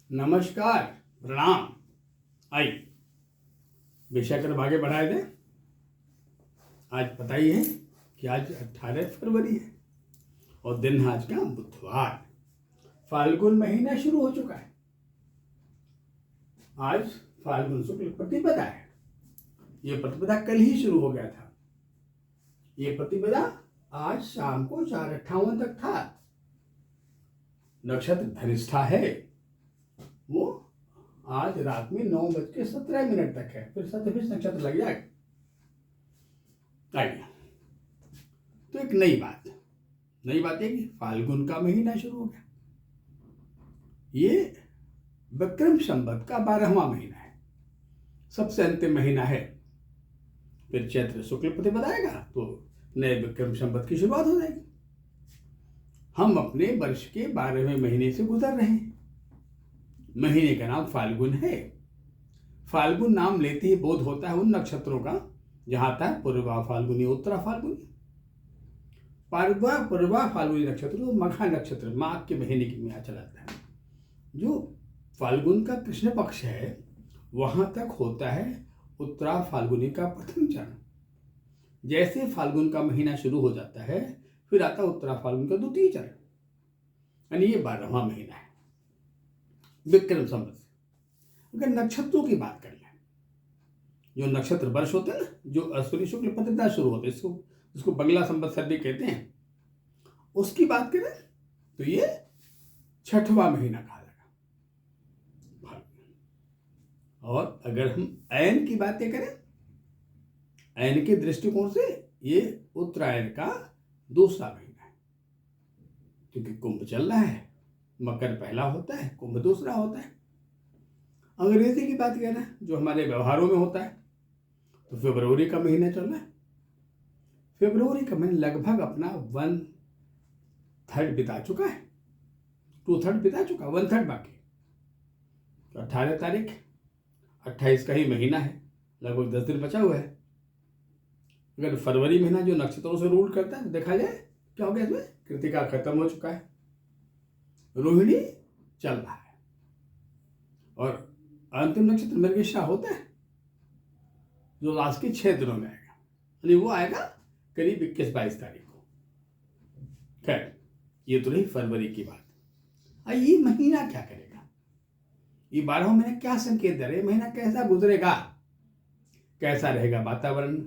नमस्कार, प्रणाम। आइए विषय कर आगे बढ़ाए थे। आज पता ही है कि आज 18 फरवरी है और दिन है आज का बुधवार। फाल्गुन महीना शुरू हो चुका है। आज फाल्गुन शुक्ल प्रतिपदा है। ये प्रतिपदा कल ही शुरू हो गया था। ये प्रतिपदा आज शाम को 4:58 तक था। नक्षत्र धनिष्ठा है। वो आज रात में 9:17 तक है। फिर सतभिष नक्षत्र लग जाएगा। आइए, तो एक नई बात है कि फाल्गुन का महीना शुरू हो गया। ये विक्रम संवत का 12वां महीना है, सबसे अंतिम महीना है। फिर चैत्र शुक्ल प्रतिपदा आएगा तो नए विक्रम संवत की शुरुआत हो जाएगी। हम अपने वर्ष के 12वें महीने से गुजर रहे हैं। महीने का नाम फाल्गुन है। फाल्गुन नाम लेते ही बोध होता है उन नक्षत्रों का जहां तक पूर्वा फाल्गुनी, उत्तरा फाल्गुनी। पूर्वा फाल्गुनी नक्षत्र तो मघा नक्षत्र, माघ के महीने की में चलाता है। जो फाल्गुन का कृष्ण पक्ष है वहां तक होता है उत्तरा फाल्गुनी का प्रथम चरण। जैसे फाल्गुन का महीना शुरू हो जाता है फिर आता उत्तरा फाल्गुन का द्वितीय चरण, यानी ये 12वां महीना है विक्रम संवत से। अगर नक्षत्रों की बात कर लें, जो नक्षत्र वर्ष होते हैं ना, जो अश्विनी शुक्ल प्रतिपदा शुरू होते हैं, इसको बंगला संवत्सर भी कहते हैं, उसकी बात करें तो ये 6वां महीना कहा जाएगा। और अगर हम अयन की बातें करें, अयन के दृष्टिकोण से ये उत्तरायण का 2रा महीना है, क्योंकि कुंभ चल रहा है। मकर पहला होता है, कुंभ 2रा होता है। अंग्रेजी की बात करें जो हमारे व्यवहारों में होता है तो फरवरी का महीना चल रहा है। फरवरी का महीना लगभग अपना 1/3 बिता चुका है, 2/3 बिता चुका, 1/3 बाकी। तो 18 तारीख 28 का ही महीना है, लगभग 10 दिन बचा हुआ है। अगर फरवरी महीना जो नक्षत्रों से रूल करता है तो देखा जाए क्या हो गया, इसमें कृतिका खत्म हो चुका है, रोहिणी चल रहा है और अंतिम नक्षत्र मृगशिरा होता है जो लास्ट के 6 दिनों में आएगा, यानी वो आएगा करीब 21-22 तारीख को। खैर, ये तो रही फरवरी की बात। ये महीना क्या करेगा, ये 12वां महीना क्या संकेत दे रहे, महीना कैसा गुजरेगा, कैसा रहेगा वातावरण,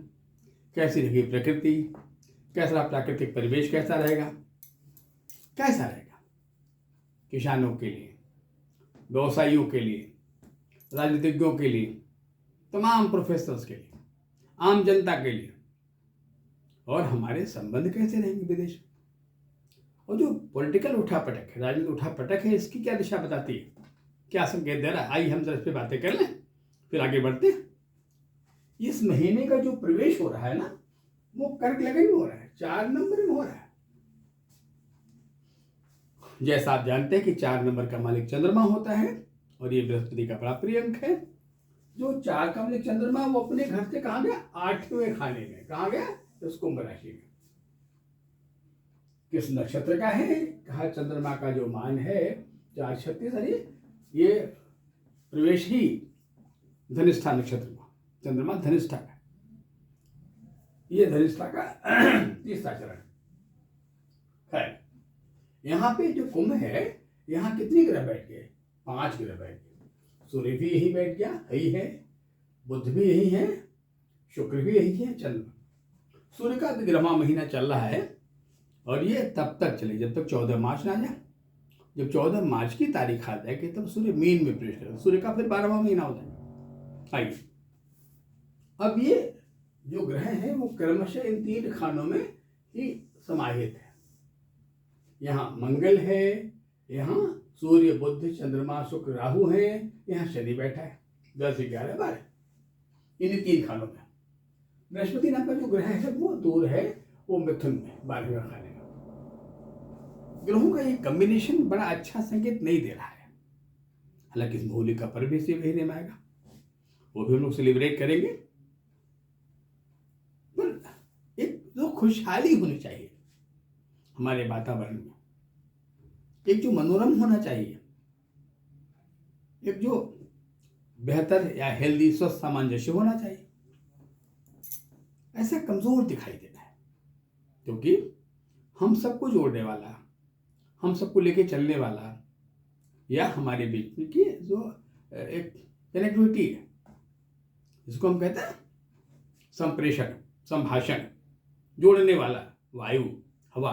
कैसी रहेगी प्रकृति, कैसा प्राकृतिक परिवेश कैसा रहेगा, कैसा रहेगा किसानों के लिए, व्यवसायियों के लिए, राजनीतिज्ञों के लिए, तमाम प्रोफेशनल्स के लिए, आम जनता के लिए, और हमारे संबंध कैसे रहेंगे विदेश में। और जो पॉलिटिकल उठापटक है, राजनीतिक उठापटक है, इसकी क्या दिशा बताती है, क्या संकेत दे रहा है। आइए हम जरा इस पर बातें कर लें, फिर आगे बढ़ते हैं। इस महीने का जो प्रवेश हो रहा है ना, वो कर्क लगन में हो रहा है, 4 नंबर में हो रहा है। जैसा आप जानते हैं कि 4 नंबर का मालिक चंद्रमा होता है और ये बृहस्पति का बड़ा प्रिय अंक है। जो 4 का मालिक चंद्रमा वो अपने घर से कहाँ गया, 8वें खाने में। कहाँ गया, इस कुंभ राशि में। किस नक्षत्र का है, कहा चंद्रमा का जो मान है 4:36, अरे ये प्रवेश ही धनिष्ठा नक्षत्र में, चंद्रमा धनिष्ठा का, ये धनिष्ठा का 3रा चरण है। यहाँ पे जो कुंभ है, यहाँ कितने ग्रह बैठ गए, 5 ग्रह बैठ गए। सूर्य भी यही बैठ गया, यही है, बुध भी यही है, शुक्र भी यही है, चंद्रमा। सूर्य का 11वां महीना चल रहा है और ये तब तक चले जब तक 14 मार्च ना आ जाए। जब 14 मार्च की तारीख आ जाएगी तब सूर्य मीन में प्रवेश करेगा, सूर्य का फिर 12वां महीना हो जाएगा। आइए, अब ये जो ग्रह हैं वो क्रमशः इन 3 खानों में ही समाहित है। यहाँ मंगल है, यहाँ सूर्य बुध चंद्रमा शुक्र राहु है, यहाँ शनि बैठा है 10, 11, 12, इन 3 खानों में। बृहस्पति नाम का जो ग्रह है वो दूर है, वो मिथुन में 12वें खाने में। ग्रहों का ये कॉम्बिनेशन बड़ा अच्छा संकेत नहीं दे रहा है। हालांकि इस होली का पर्व इसी महीने में आएगा, वो भी हम लोग सेलिब्रेट करेंगे। पर एक जो खुशहाली होनी चाहिए हमारे वातावरण में, एक जो मनोरम होना चाहिए, एक जो बेहतर या हेल्दी स्वस्थ सामंजस्य होना चाहिए। ऐसा कमजोर दिखाई देता है क्योंकि हम सबको जोड़ने वाला, हम सबको लेके चलने वाला या हमारे बीच में की जो एक कनेक्टिविटी है, जिसको हम कहते हैं संप्रेषण, संभाषण, जोड़ने वाला वायु, हवा,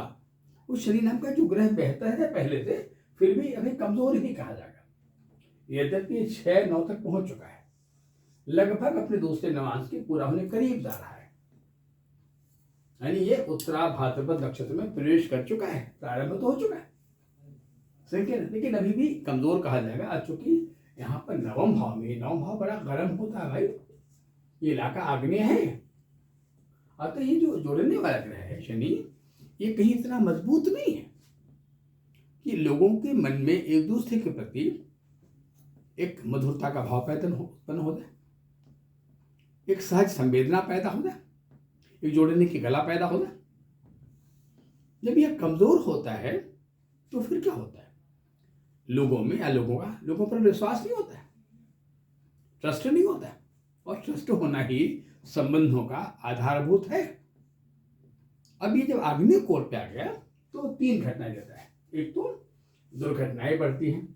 उस शनि नाम का जो ग्रह बेहतर है पहले से, फिर भी अभी कमजोर ही कहा जाएगा। यद्यपि 6-9 तक पहुंच चुका है, लगभग अपने दूसरे नवांश के पूरा होने करीब जा रहा है, यानी ये उत्तरा भाद्रपद नक्षत्र में प्रवेश कर चुका है, प्रारंभ तो हो चुका है, लेकिन अभी भी कमजोर कहा जाएगा। चूंकि यहाँ पर नवम भाव बड़ा गर्म होता है भाई, ये इलाका आग्नेय है, अतः ये जो जोड़ने वाला ग्रह है शनि, ये कहीं इतना मजबूत नहीं है कि लोगों के मन में एक दूसरे के प्रति एक मधुरता का भाव उत्पन्न हो जाए, एक सहज संवेदना पैदा हो जाए, एक जोड़ने की गला पैदा हो जाए। जब यह कमजोर होता है तो फिर क्या होता है, लोगों में या लोगों पर विश्वास नहीं होता है, ट्रस्ट नहीं होता है, और ट्रस्ट होना ही संबंधों का आधारभूत है। अब ये जब आग्नेय कोण पे आ गया तो 3 घटनाएं देता है। एक तो दुर्घटनाएं बढ़ती हैं,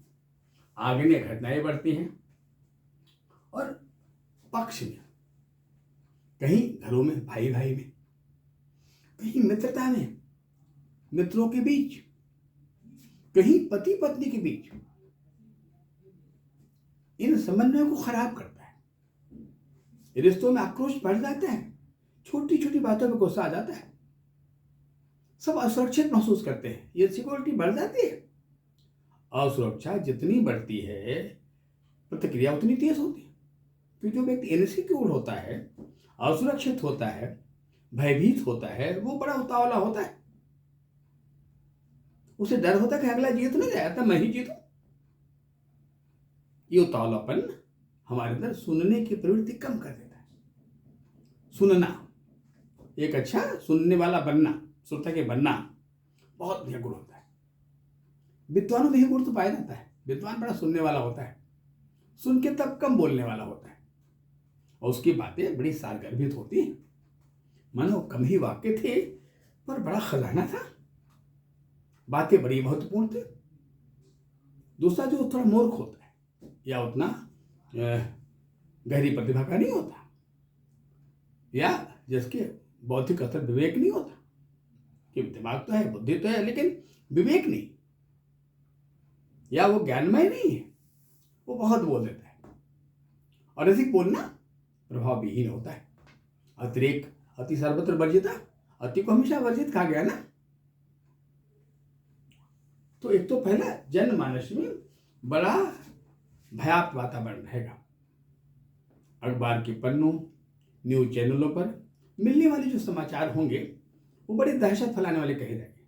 आग्नेय घटनाएं बढ़ती हैं, और पक्ष में कहीं घरों में भाई में, कहीं मित्रता में मित्रों के बीच, कहीं पति पत्नी के बीच, इन समन्वयों को खराब करता है। रिश्तों में आक्रोश बढ़ जाता है, छोटी छोटी बातों में गुस्सा आ जाता है, सब असुरक्षित महसूस करते हैं, ये सिक्योरिटी बढ़ जाती है। असुरक्षा जितनी बढ़ती है प्रतिक्रिया उतनी तेज होती है, क्योंकि जो व्यक्ति इनसिक्योर होता है, असुरक्षित होता है, भयभीत होता है, वो बड़ा उतावला होता है, उसे डर होता है कि अगला जीत नहीं जाएगा, मैं ही जीतूं। ये उतावलापन हमारे अंदर सुनने की प्रवृत्ति कम कर देता है। सुनना, एक अच्छा सुनने वाला बनना, श्रोता के बनना बहुत बढ़िया गुण होता है। विद्वानों में ही गुण तो पाया जाता है। विद्वान बड़ा सुनने वाला होता है, सुन के तब कम बोलने वाला होता है, और उसकी बातें बड़ी सारगर्भित होती हैं। मानो कम ही वाक्य थे पर बड़ा खजाना था, बातें बड़ी महत्वपूर्ण थी। दूसरा जो थोड़ा मूर्ख होता है या उतना गहरी प्रतिभा का नहीं होता, या जिसके बौद्धिक स्तर विवेक नहीं होता, कि दिमाग तो है, बुद्धि तो है, लेकिन विवेक नहीं, या वो ज्ञानमय नहीं है, वो बहुत बोल देता है, और ऐसे बोलना प्रभाव विहीन होता है। अतिरेक अति सर्वत्र वर्जिता, अति को हमेशा वर्जित कहा गया ना। तो एक तो पहला जनमानस में बड़ा भयावह वातावरण रहेगा। अखबार के पन्नों, न्यूज चैनलों पर मिलने वाले जो समाचार होंगे वो बड़े दहशत फैलाने वाले कहे जाएंगे,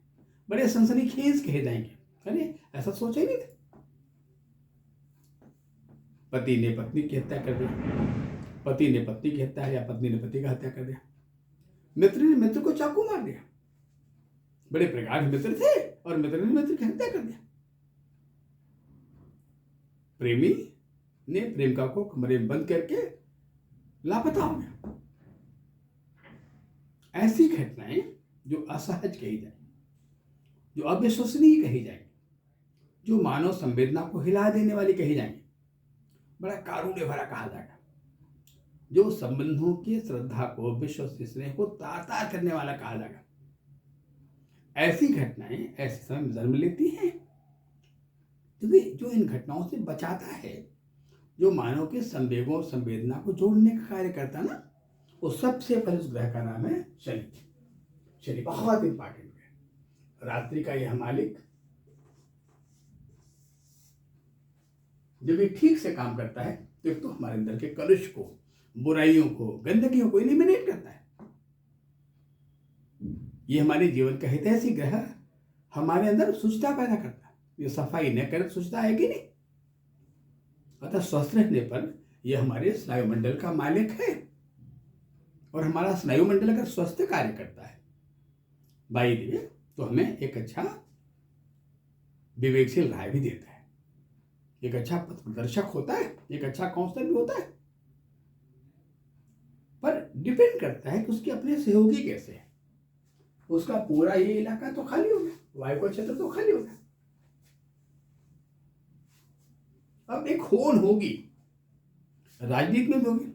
बड़े सनसनीखेज कहे जाएंगे। अरे ऐसा सोचा ही नहीं था, पति ने पत्नी की हत्या कर दी, पति ने पत्नी की हत्या, या पत्नी ने पति की हत्या कर दिया, मित्र ने मित्र को चाकू मार दिया, बड़े प्रगाढ़ मित्र थे और मित्र ने मित्र की हत्या कर दिया, प्रेमी ने प्रेमिका को कमरे में बंद करके लापता हो गया। ऐसी घटनाएं जो असहज कही जाए, जो अविश्वसनीय कही जाएंगी, जो मानव संवेदना को हिला देने वाली कही जाएंगी, बड़ा कारुण्य भरा कहा जाएगा, जो संबंधों की श्रद्धा को, विश्वास स्नेह को तार तार करने वाला कहा जाएगा। ऐसी घटनाएं ऐसे समय में जन्म लेती हैं, क्योंकि जो इन घटनाओं से बचाता है, जो मानव के संवेगों और संवेदना को जोड़ने का कार्य करता है ना, वो सबसे पहले उस ग्रह का नाम है शनि। शनि बहुत इंपॉर्टेंट है। रात्रि का यह मालिक जब ये ठीक से काम करता है तो एक तो हमारे अंदर के कलुष को, बुराइयों को, गंदगियों को एलिमिनेट करता है। ये हमारे जीवन का हितैषी ग्रह हमारे अंदर शुचिता पैदा करता है। ये सफाई न करे तो शुचिता आएगी नहीं। अतः स्वस्थ रहने पर यह हमारे स्नायुमंडल का मालिक है, और हमारा स्नायुमंडल अगर स्वस्थ कार्य करता है बाई दिए तो हमें एक अच्छा विवेकशील राय भी देता है एक अच्छा पथ प्रदर्शक होता है, एक अच्छा काउंसलर भी होता है, पर डिपेंड करता है कि उसके अपने सहयोगी कैसे है। उसका पूरा ये इलाका तो खाली हो गया, वायु का क्षेत्र तो खाली हो गया। अब एक होड़ होगी, राजनीति में भी होगी,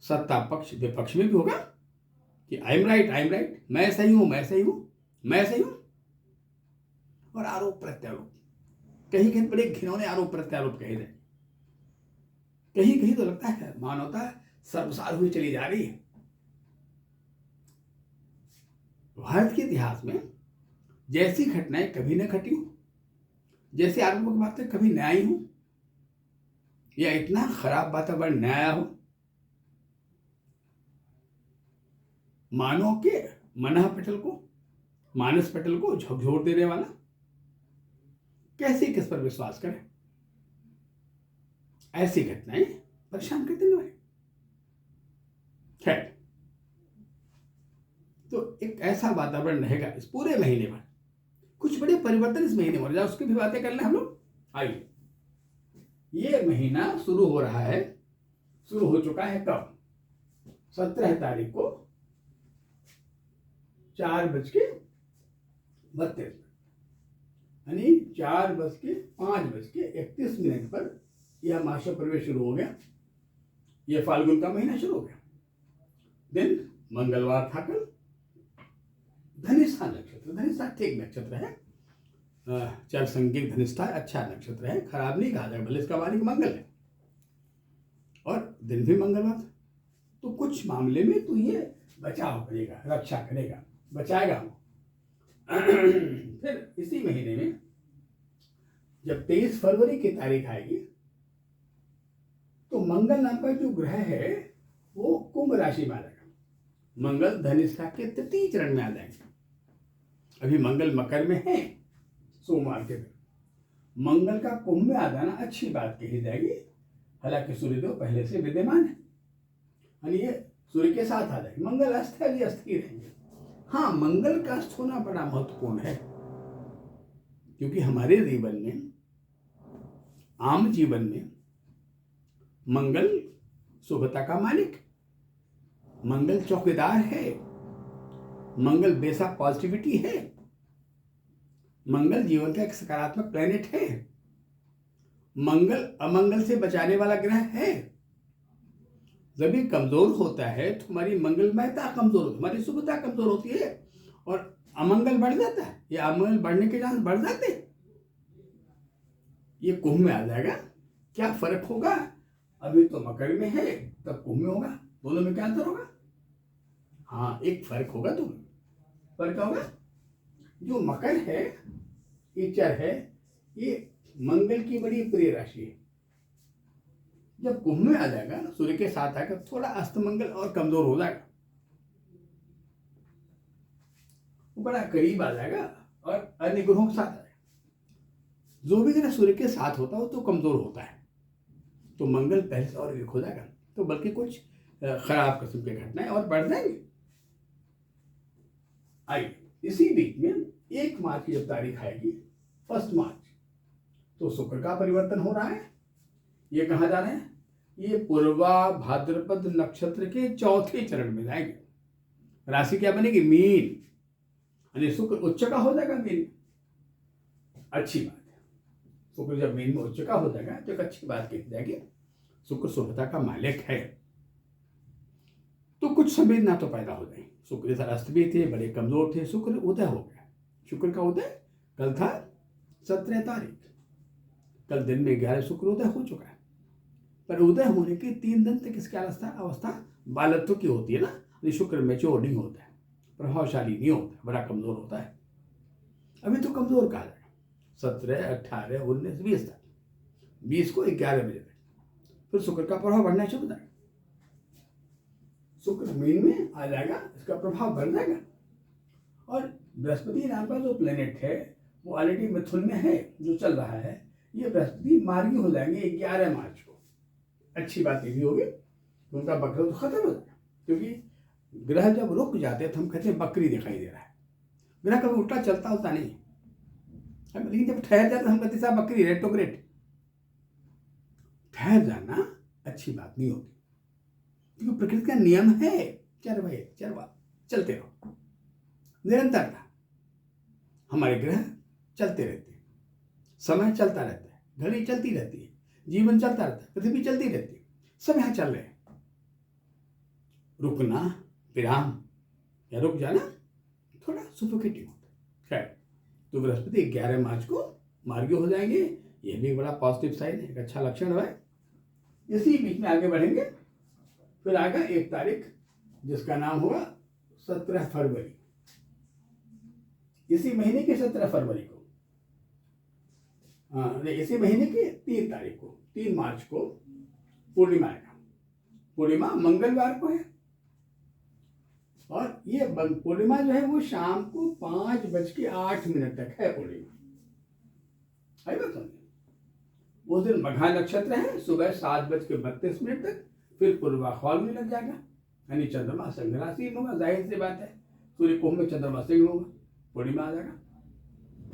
सत्ता पक्ष विपक्ष में भी होगा कि आई एम राइट, मैं सही हूं, मैं सही हूं, मैं सही हूं। और आरोप प्रत्यारोप, कहीं कहीं बड़े घिनौने आरोप प्रत्यारोप कहे जाए, कहीं कहीं तो लगता है मानवता सर्वसार हुई चली जा रही है। भारत के इतिहास में जैसी घटनाएं कभी न घटी हो, जैसे आरोपों की बातें कभी न आई हो, या इतना खराब वातावरण न आया हो, मानव के मानस पटल को झकझोर देने वाला, कैसे किस पर विश्वास करें। ऐसी घटनाएं परेशान कर देने वाली। खैर, तो एक ऐसा वातावरण रहेगा इस पूरे महीने में, कुछ बड़े परिवर्तन इस महीने में हो रहे हैं, उसकी भी बातें कर लें हम लोग। आइए, ये महीना शुरू हो रहा है, शुरू हो चुका है कब? 17 तारीख को 4:32, यानी 4:05:31 पर यह मास प्रवेश शुरू हो गया। यह फाल्गुन का महीना शुरू हो गया। दिन मंगलवार था कल। धनिष्ठा नक्षत्र, धनिष्ठा ठीक नक्षत्र है, चर संज्ञक धनिष्ठा अच्छा नक्षत्र है, खराब नहीं कहा जाएगा, भले इसका मालिक मंगल है और दिन भी मंगलवार। तो कुछ मामले में तो ये बचाव करेगा, रक्षा करेगा, बचाएगा हमको। फिर इसी महीने में जब 23 फरवरी की तारीख आएगी तो मंगल नाम का जो ग्रह है वो कुंभ राशि में आ जाएगा। मंगल धनिष्ठा के तृतीय चरण में आ जाएंगे। अभी मंगल मकर में है, सोमवार के दिन मंगल का कुंभ में आ जाना अच्छी बात कही जाएगी। हालांकि सूर्यदेव पहले से विद्यमान है, यानी ये सूर्य के साथ आ जाएंगे। मंगल अस्त है, अभी अस्त ही रहेंगे। हाँ, मंगल का अस्त होना बड़ा महत्वपूर्ण है, क्योंकि हमारे जीवन में, आम जीवन में मंगल शुभता का मालिक, मंगल चौकीदार है, मंगल बेशक पॉजिटिविटी है, मंगल जीवन का एक सकारात्मक प्लैनेट है, मंगल अमंगल से बचाने वाला ग्रह है। जब ये कमजोर होता है तो हमारी मंगलमयता कमजोर होती है, हमारी शुभता कमजोर होती है और अमंगल बढ़ जाता है, या अमंगल बढ़ने के चांस बढ़ जाते हैं। ये कुंभ में आ जाएगा। क्या फर्क होगा? अभी तो मकर में है, तब कुंभ में होगा, दोनों में क्या अंतर होगा? हाँ, एक फर्क होगा। तो फर्क होगा, जो मकर है, ये चर है, ये मंगल की बड़ी प्रिय राशि है। जब कुंभ में आ जाएगा, सूर्य के साथ आकर थोड़ा अस्त मंगल और कमजोर हो जाएगा, वो बड़ा करीब आ जाएगा और अन्य ग्रहों के साथ आएगा। जो भी ग्रह सूर्य के साथ होता है तो कमजोर होता है, तो मंगल पहले से और वीक हो जाएगा, तो बल्कि कुछ खराब किस्म की घटनाएं और बढ़ जाएंगी। आइए, इसी बीच में 1 मार्च की जब तारीख आएगी, 1 मार्च, तो शुक्र का परिवर्तन हो रहा है। ये कहाँ जा रहे हैं? ये पूर्वा भाद्रपद नक्षत्र के चौथे चरण में जाएंगे। राशि क्या बनेगी? मीन, यानी शुक्र उच्च का हो जाएगा मीन। अच्छी बात है, शुक्र जब मीन में उच्च का हो जाएगा तो एक अच्छी बात कही जाएगी। शुक्र शुभता का मालिक है, तो कुछ संवेदना तो पैदा हो जाएगी। शुक्र जैसा अस्त भी थे, बड़े कमजोर थे, शुक्र उदय हो गया। शुक्र का उदय कल था 17 तारीख, कल दिन में 11 शुक्र उदय हो चुका है। पर उदय होने के 3 दिन तक इसकी अवस्था बालत्व की होती है ना। शुक्र मैच्योर नहीं होता है, प्रभावशाली नहीं होता है, बड़ा कमजोर होता है। अभी तो कमजोर कहा जाएगा 17, 18, 19, 20 तक, 20 को 11 बजे तक फिर शुक्र का प्रभाव बढ़ना शुरू हो जाएगा। शुक्र मीन में आ जाएगा, इसका प्रभाव बढ़ जाएगा। और बृहस्पति नाम का जो प्लेनेट है वो ऑलरेडी मिथुन में है, जो चल रहा है। ये बृहस्पति मार्गी हो जाएंगे 11 मार्च को। अच्छी बात ये भी होगी कि उनका बकरा तो खत्म हो जाएगा, क्योंकि ग्रह जब रुक जाते हैं तो हम कहते हैं बकरी दिखाई दे रहा है। ग्रह कभी उल्टा चलता होता नहीं है, लेकिन जब ठहर जाते हम कहते हैं बकरी, रेट्रोग्रेड, ठहर जाना अच्छी बात नहीं होती, क्योंकि प्रकृति का नियम है चरवाहे चरवा, चलते रहो, निरंतरता। हमारे ग्रह चलते रहते हैं, समय चलता रहता है, घड़ी चलती रहती है, जीवन चलता रहता है, पृथ्वी चलती रहती है, सब यहाँ चल रहे हैं। रुकना, विराम या रुक जाना थोड़ा सुफोकेटिंग होता है। खैर, तो बृहस्पति 11 मार्च को मार्गी हो जाएंगे, ये भी बड़ा पॉजिटिव साइन है, एक अच्छा लक्षण है। इसी बीच में आगे बढ़ेंगे, फिर आएगा 1 तारीख जिसका नाम होगा 17 फरवरी। इसी महीने की 17 फरवरी को, इसी महीने की 3 तारीख को, 3 मार्च को पूर्णिमा आएगा। पूर्णिमा मंगलवार को है, और ये पूर्णिमा जो है वो शाम को 5:08 तक है पूर्णिमा। आई बात समझे? उस दिन मघा नक्षत्र है, सुबह 7:32 तक, फिर पूर्वा खौल में लग जाएगा, यानी चंद्रमा सिंह राशि में होगा। जाहिर सी बात है, सूर्य कुंभ में, चंद्रमा सिंह होगा, पूर्णिमा आ जाएगा।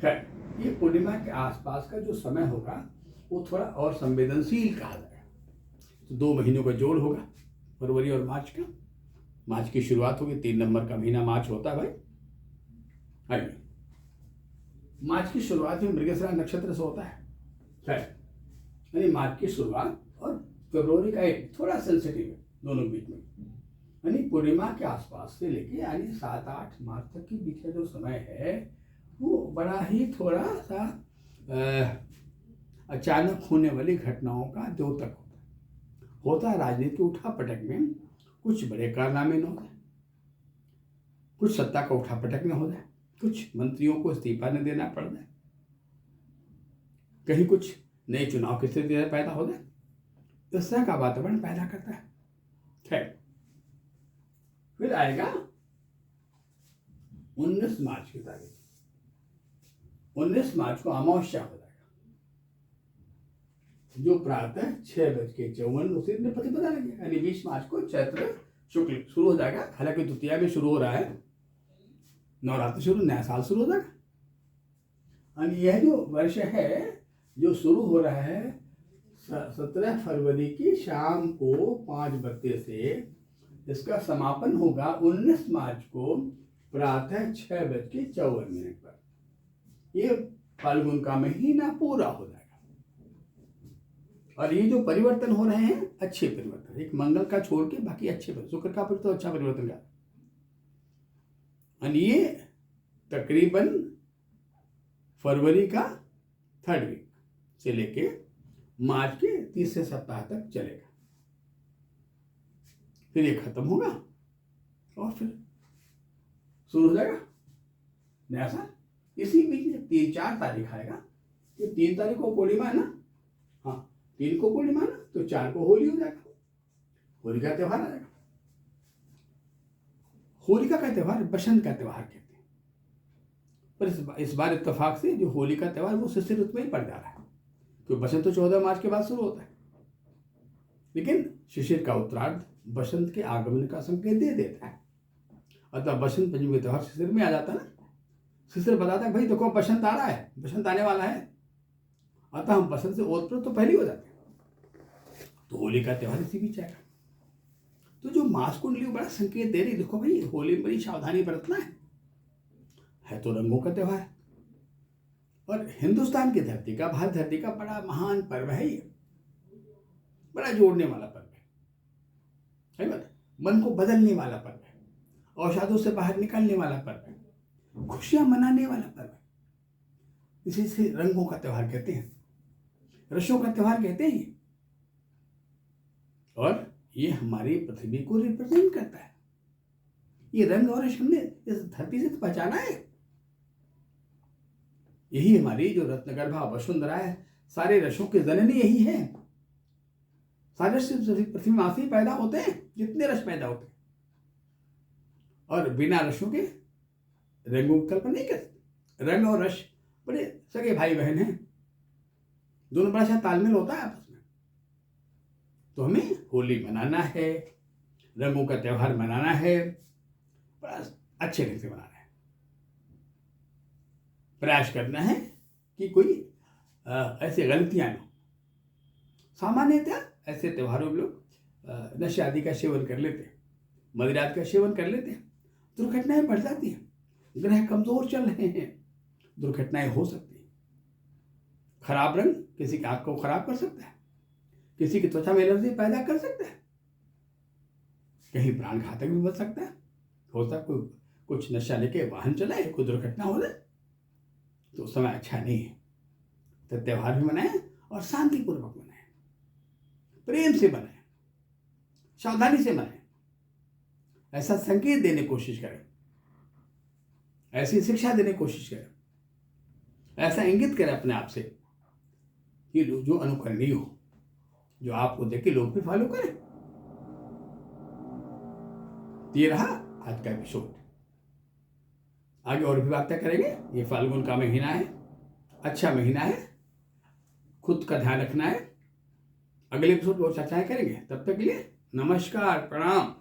खैर, ये पूर्णिमा के आसपास का जो समय होगा वो थोड़ा और संवेदनशील कहा जाएगा। तो 2 महीनों का जोड़ होगा, फरवरी और मार्च का। मार्च की शुरुआत होगी, 3 नंबर का महीना मार्च होता है भाई। आइए, मार्च की शुरुआत में मृगशिरा नक्षत्र से होता है। खैर, यानी मार्च की शुरुआत और फरवरी का एक थोड़ा सेंसिटिव है दोनों के बीच में, यानी पूर्णिमा के आसपास से लेके यानी 7-8 मार्च तक के बीच का जो समय है वो बड़ा ही थोड़ा सा अचानक होने वाली घटनाओं का द्योतक होता है। राजनीति उठा पटक में कुछ बड़े कारनामे न हो जाए, कुछ सत्ता का उठा पटक न हो जाए, कुछ मंत्रियों को इस्तीफा न देना पड़ जाए, कहीं कुछ नए चुनाव की स्थिति पैदा हो जाए, इस तरह का वातावरण पैदा करता है। खैर, फिर आएगा 19 मार्च की तारीख। 19 मार्च को अमावस्या हो जाएगा, जो प्रातः 6:54 उसी दिन प्रतिपदा लगेगा, यानी 20 मार्च को चैत्र शुक्ल शुरू हो जाएगा। हालांकि द्वितीया में शुरू हो रहा है, नवरात्र शुरू, नया साल शुरू हो जाएगा। और यह जो वर्ष है जो शुरू हो रहा है 17 फरवरी की शाम को 5:32 से, इसका समापन होगा 19 मार्च को प्रातः 6:54 पर। ये फाल्गुन का महीना पूरा हो जाएगा। और ये जो परिवर्तन हो रहे हैं अच्छे परिवर्तन, एक मंगल का छोड़ के बाकी अच्छे परिवर्तन, शुक्र का तो अच्छा परिवर्तन का, और ये तकरीबन फरवरी का 3rd वीक से लेके मार्च के 30 सप्ताह तक चलेगा। फिर ये खत्म होगा और फिर शुरू हो जाएगा नया साल। इसी बीच में 3-4 तारीख आएगा, तो 3 तारीख को पूर्णिमा है ना, हाँ 3 को पूर्णिमा ना, तो 4 को होली हो जाएगा, होली का त्यौहार आ जाएगा। होलिका का त्यौहार बसंत का त्यौहार कहते हैं, पर इस बार इत्तेफाक से जो होली का त्यौहार वो शिशिर ऋतु में ही पड़ जा रहा है, क्योंकि बसंत तो 14 मार्च के बाद शुरू होता है, लेकिन शिशिर का उत्तरार्ध बसंत के आगमन का संकेत दे देता है। अतः बसंत पंचमी का त्यौहार शिशिर में आ जाता है ना, शिशिर बताता है भाई देखो बसंत आ रहा है, बसंत आने वाला है, अतः हम बसंत से ओतप्रोत तो पहले हो जाते हैं। तो होली का त्यौहार इसी बीच आएगा। तो जो मास कुंडली बड़ा संकेत दे रही, देखो भाई होली में बड़ी सावधानी बरतना है तो रंगों का त्यौहार, और हिंदुस्तान की धरती का, भारत धरती का बड़ा महान पर्व है ये, बड़ा जोड़ने वाला पर्व है बात, मन को बदलने वाला पर्व है, औषधों से बाहर निकलने वाला पर्व है, खुशियां मनाने वाला पर्व है। इसी से रंगों का त्यौहार कहते हैं, रसों का त्यौहार कहते हैं ये। और ये हमारी पृथ्वी को रिप्रेजेंट करता है। ये रंग और रस हमने इस धरती से तो पहचाना है। यही हमारी जो रत्नगर्भा वसुंधरा है, सारे रसों के जननी यही है। सारे रस पृथ्वी में से ही पैदा होते हैं, जितने रस पैदा होते हैं, और बिना रसों के रंगों की कल्पना नहीं कर सकते। रंग और रस बड़े सगे भाई बहन हैं, दोनों बड़ा अच्छा तालमेल होता है आपस में। तो हमें होली मनाना है, रंगों का त्यौहार मनाना है, बड़ा अच्छे ढंग से मनाना है। प्रयास करना है कि कोई ऐसी गलतियां न हो। सामान्यतः ऐसे त्योहारों में लोग नशे आदि का सेवन कर लेते हैं, मदिरा आदि का सेवन कर लेते हैं, दुर्घटनाएं बढ़ जाती हैं। ग्रह कमजोर चल रहे हैं, दुर्घटनाएं हो सकती हैं। खराब रंग किसी की आंख को खराब कर सकता है, किसी की त्वचा में एलर्जी पैदा कर सकता है, कहीं प्राण घातक भी बन सकता है। होता कोई कुछ नशा लेके वाहन चलाए, कोई दुर्घटना हो जाए तो उस समय अच्छा नहीं है। तो त्यौहार भी मनाएं और शांतिपूर्वक मनाएं, प्रेम से मनाएं, सावधानी से मनाएं। ऐसा संकेत देने की कोशिश करें, ऐसी शिक्षा देने की कोशिश करें, ऐसा इंगित करें अपने आप से कि जो अनुकरणीय हो, जो आपको देख के लोग भी फॉलो करें। ये रहा आज का एपिसोड। आगे और भी बातें करेंगे। ये फाल्गुन का महीना है, अच्छा महीना है, खुद का ध्यान रखना है। अगले एपिसोड में और चर्चाएं करेंगे। तब तक के लिए नमस्कार, प्रणाम।